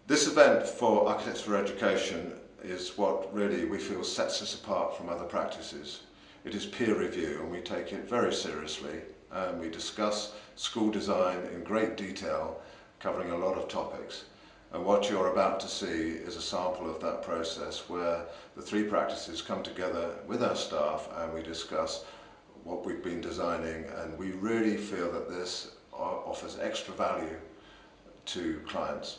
This event for Architects for Education is what really we feel sets us apart from other practices. It is peer review and we take it very seriously, and we discuss school design in great detail, covering a lot of topics. And what you're about to see is a sample of that process where the three practices come together with our staff and we discuss what we've been designing, and we really feel that this offers extra value to clients.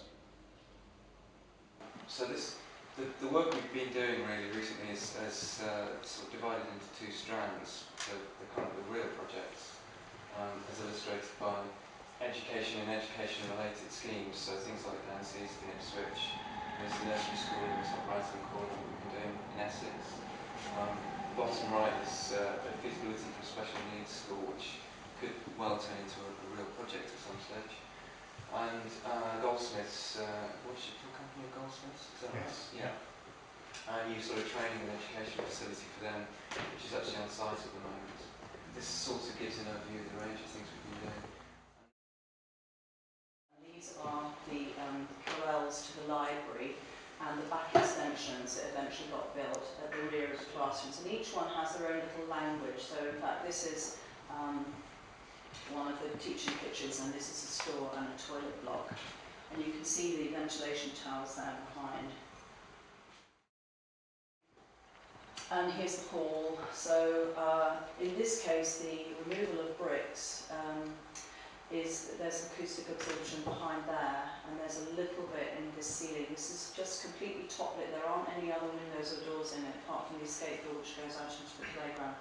So the work we've been doing really recently is sort of divided into two strands. So the kind of the real projects, as illustrated by education and education-related schemes. So things like Nancy's in Ipswich, there's the nursery school in the top right-hand corner that we've been doing in Essex. Bottom right is a feasibility for a special needs school, which could well turn into a real project at some stage. And Goldsmiths, what's your company of Goldsmiths? Is that right? Yeah. New sort of training and education facility for them, which is actually on site at the moment. This sort of gives an overview of the range of things we've been doing. These are the corrals to the library and the back extensions that eventually got built at the rear of the classrooms, and each one has their own little language. So in fact this is one of the teaching kitchens, and this is a store and a toilet block, and you can see the ventilation towers there behind. And here's the hall. So in this case the removal of bricks there's acoustic absorption behind there, and there's a little bit in this ceiling. This is just completely top lit. There aren't any other windows or doors in it apart from the escape door which goes out into the playground.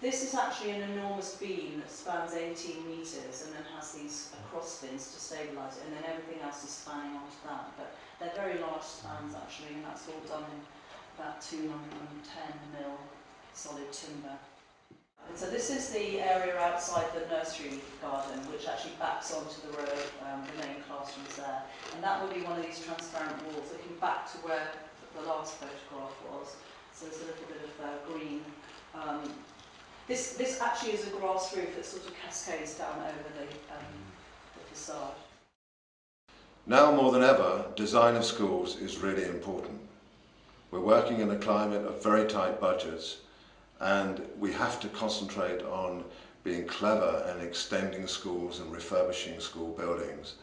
This is actually an enormous beam that spans 18 metres and then has these cross fins to stabilise it, and then everything else is spanning onto that. But they're very large spans actually, and that's all done in about 210mm solid timber. And so this is the area outside the nursery garden, which actually backs onto the road, the main classrooms there. And that would be one of these transparent walls looking back to where the last photograph was. So there's a little bit of green. This actually is a grass roof that sort of cascades down over the facade. Now more than ever, design of schools is really important. We're working in a climate of very tight budgets, and we have to concentrate on being clever and extending schools and refurbishing school buildings.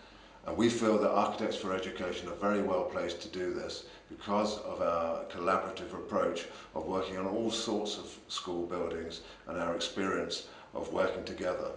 And we feel that Architects for Education are very well placed to do this because of our collaborative approach of working on all sorts of school buildings and our experience of working together.